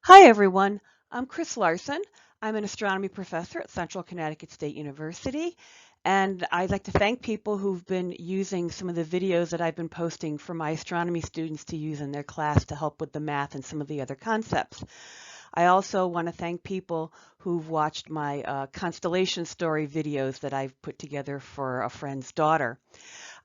Hi everyone, I'm Chris Larson. I'm an astronomy professor at Central Connecticut State University, and I'd like to thank people who've been using some of the videos that I've been posting for my astronomy students to use in their class to help with the math and some of the other concepts. I also want to thank people who've watched my constellation story videos that I've put together for a friend's daughter.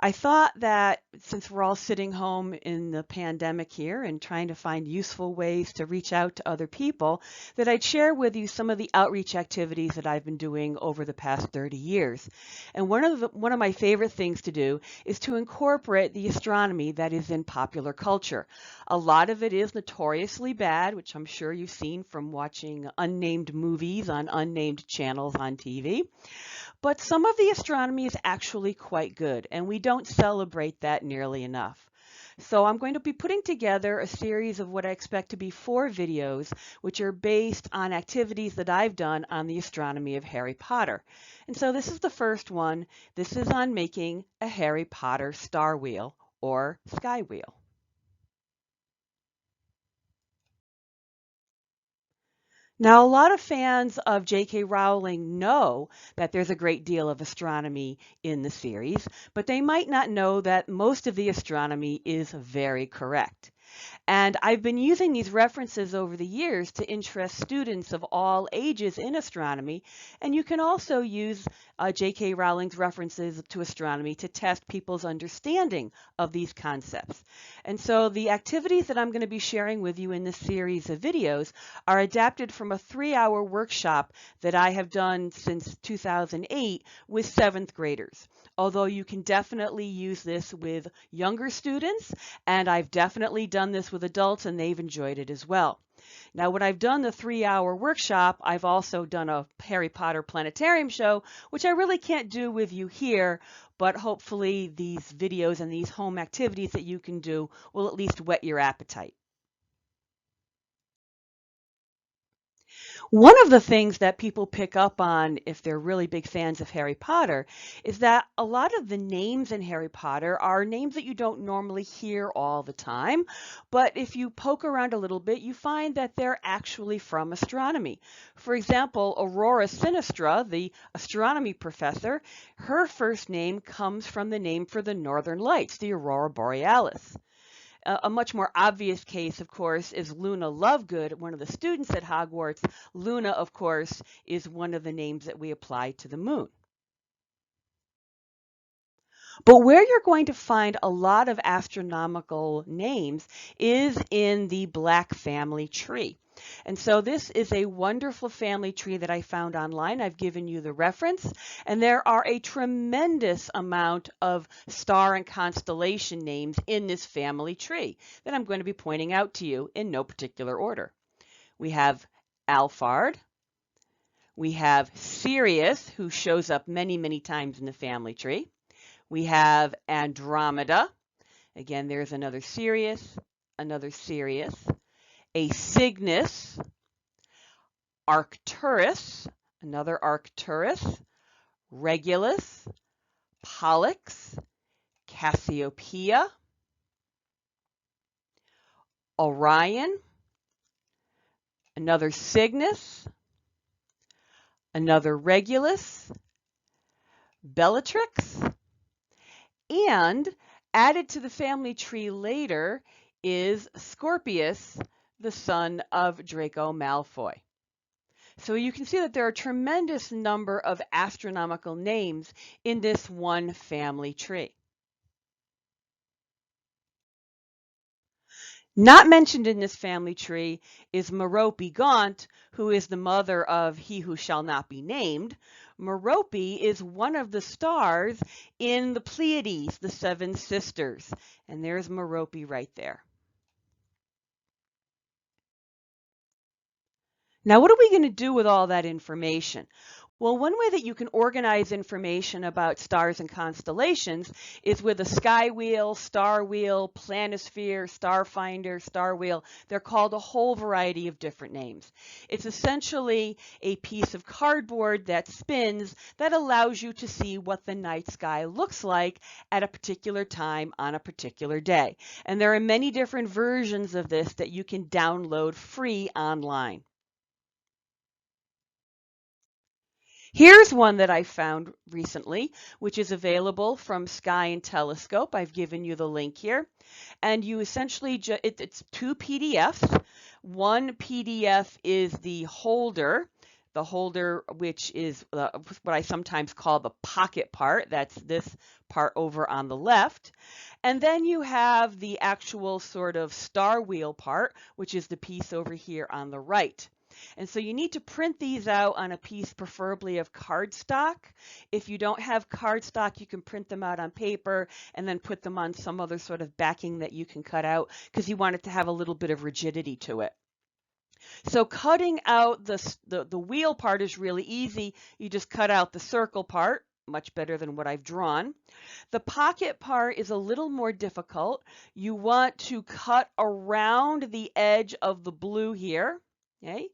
I thought that since we're all sitting home in the pandemic here and trying to find useful ways to reach out to other people, that I'd share with you some of the outreach activities that I've been doing over the past 30 years. And one of my favorite things to do is to incorporate the astronomy that is in popular culture. A lot of it is notoriously bad, which I'm sure you've seen from watching unnamed movies on unnamed channels on TV. But some of the astronomy is actually quite good, and we don't celebrate that nearly enough. So I'm going to be putting together a series of what I expect to be 4 videos, which are based on activities that I've done on the astronomy of Harry Potter. And so this is the first one. This is on making a Harry Potter star wheel or sky wheel. Now, a lot of fans of J.K. Rowling know that there's a great deal of astronomy in the series, but they might not know that most of the astronomy is very correct. And I've been using these references over the years to interest students of all ages in astronomy. And you can also use J.K. Rowling's references to astronomy to test people's understanding of these concepts. And so the activities that I'm going to be sharing with you in this series of videos are adapted from a 3-hour workshop that I have done since 2008 with 7th graders. Although you can definitely use this with younger students, and I've definitely done this with adults and they've enjoyed it as well. Now, when I've done the 3-hour workshop, I've also done a Harry Potter planetarium show, which I really can't do with you here, but hopefully these videos and these home activities that you can do will at least whet your appetite. One of the things that people pick up on if they're really big fans of Harry Potter is that a lot of the names in Harry Potter are names that you don't normally hear all the time. But if you poke around a little bit, you find that they're actually from astronomy. For example, Aurora Sinistra, the astronomy professor, her first name comes from the name for the Northern Lights, the Aurora Borealis. A much more obvious case, of course, is Luna Lovegood, one of the students at Hogwarts. Luna, of course, is one of the names that we apply to the moon. But where you're going to find a lot of astronomical names is in the Black family tree. And so this is a wonderful family tree that I found online. I've given you the reference, and there are a tremendous amount of star and constellation names in this family tree that I'm going to be pointing out to you in no particular order. We have Alphard. We have Sirius, who shows up many, many times in the family tree. We have Andromeda. Again, there's another Sirius, a Cygnus, Arcturus, another Arcturus, Regulus, Pollux, Cassiopeia, Orion, another Cygnus, another Regulus, Bellatrix, and added to the family tree later is Scorpius, the son of Draco Malfoy. So you can see that there are a tremendous number of astronomical names in this one family tree. Not mentioned in this family tree is Merope Gaunt, who is the mother of He Who Shall Not Be Named. Merope is one of the stars in the Pleiades, the 7 sisters. And there's Merope right there. Now, what are we going to do with all that information? Well, one way that you can organize information about stars and constellations is with a sky wheel, star wheel, planisphere, star finder, star wheel. They're called a whole variety of different names. It's essentially a piece of cardboard that spins that allows you to see what the night sky looks like at a particular time on a particular day. And there are many different versions of this that you can download free online. Here's one that I found recently, which is available from Sky and Telescope. I've given you the link here. And you essentially, it's two PDFs. One PDF is the holder which is what I sometimes call the pocket part. That's this part over on the left. And then you have the actual sort of star wheel part, which is the piece over here on the right. And so you need to print these out on a piece preferably of cardstock. If you don't have cardstock, you can print them out on paper and then put them on some other sort of backing that you can cut out because you want it to have a little bit of rigidity to it. So cutting out the wheel part is really easy. You just cut out the circle part, much better than what I've drawn. The pocket part is a little more difficult. You want to cut around the edge of the blue here. Okay.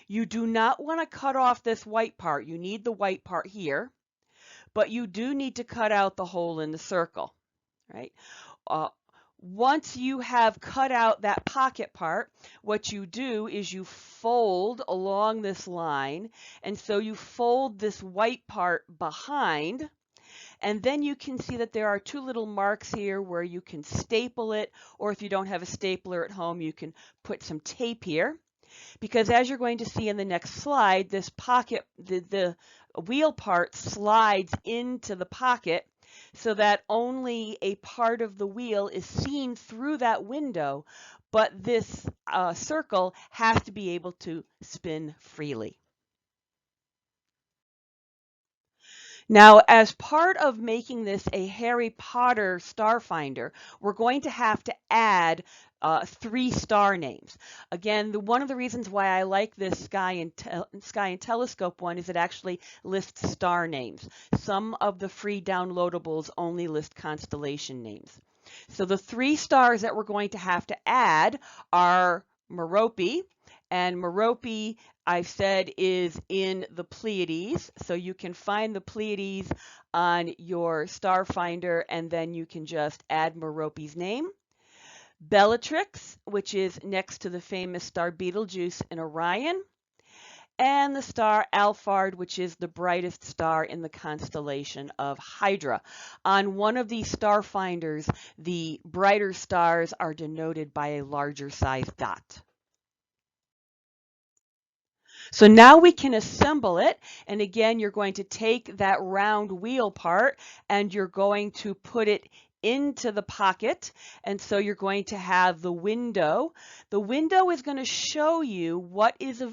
You do not want to cut off this white part. You need the white part here, but you do need to cut out the hole in the circle, right? Once you have cut out that pocket part, what you do is you fold along this line, and so you fold this white part behind, and then you can see that there are two little marks here where you can staple it, or if you don't have a stapler at home, you can put some tape here. Because as you're going to see in the next slide, this pocket, the wheel part slides into the pocket so that only a part of the wheel is seen through that window, but this circle has to be able to spin freely. Now, as part of making this a Harry Potter star finder, we're going to have to add 3 star names. Again, one of the reasons why I like this Sky and Telescope one is it actually lists star names. Some of the free downloadables only list constellation names. So the 3 stars that we're going to have to add are Merope, and Merope, I've said, is in the Pleiades. So you can find the Pleiades on your star finder, and then you can just add Merope's name. Bellatrix, which is next to the famous star Betelgeuse in Orion. And the star Alphard, which is the brightest star in the constellation of Hydra. On one of these star finders, the brighter stars are denoted by a larger size dot. So now we can assemble it, and again you're going to take that round wheel part and you're going to put it into the pocket, and so you're going to have the window. The window is going to show you what is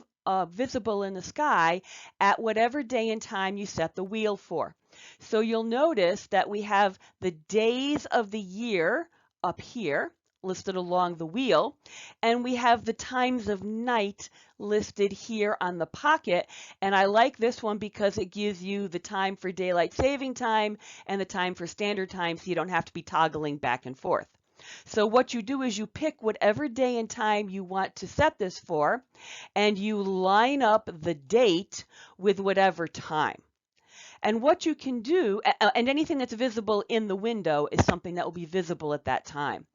visible in the sky at whatever day and time you set the wheel for. So you'll notice that we have the days of the year up here listed along the wheel, and we have the times of night listed here on the pocket. And I like this one because it gives you the time for daylight saving time and the time for standard time, so you don't have to be toggling back and forth. So what you do is you pick whatever day and time you want to set this for, and you line up the date with whatever time. And what you can do, and anything that's visible in the window is something that will be visible at that time.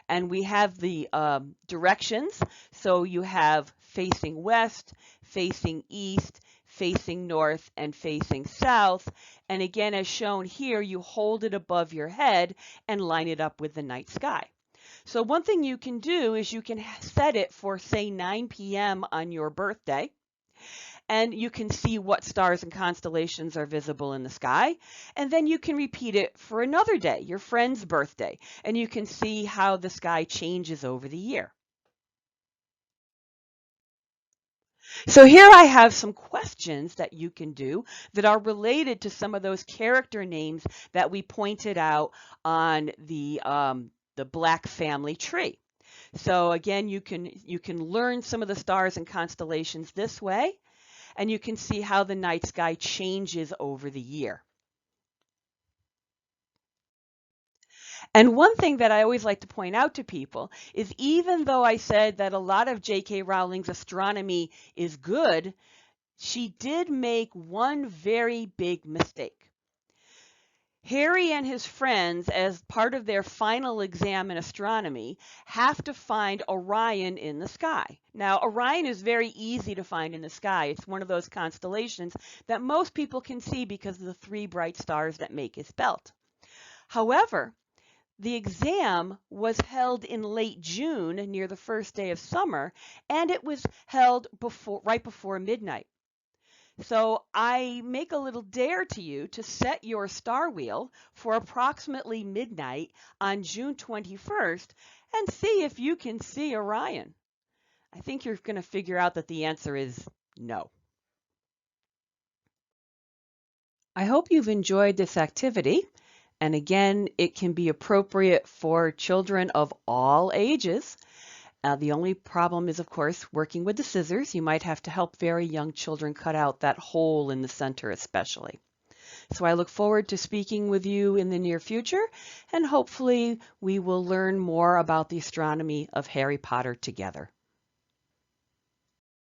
And we have the directions. So you have facing west, facing east, facing north, and facing south. And again, as shown here, you hold it above your head and line it up with the night sky. So one thing you can do is you can set it for, say, 9 p.m. on your birthday. And you can see what stars and constellations are visible in the sky. And then you can repeat it for another day, your friend's birthday, and you can see how the sky changes over the year. So here I have some questions that you can do that are related to some of those character names that we pointed out on the Black family tree. So again, you can learn some of the stars and constellations this way. and you can see how the night sky changes over the year. And one thing that I always like to point out to people is even though I said that a lot of J.K. Rowling's astronomy is good, she did make one very big mistake. Harry and his friends, as part of their final exam in astronomy, have to find Orion in the sky. Now, Orion is very easy to find in the sky. It's one of those constellations that most people can see because of the 3 bright stars that make its belt. However, the exam was held in late June near the first day of summer, and it was held right before midnight. So I make a little dare to you to set your star wheel for approximately midnight on June 21st and see if you can see Orion. I think you're going to figure out that the answer is no. I hope you've enjoyed this activity. And again, it can be appropriate for children of all ages. The only problem is, of course, working with the scissors. You might have to help very young children cut out that hole in the center especially. So I look forward to speaking with you in the near future, and hopefully we will learn more about the astronomy of Harry Potter together.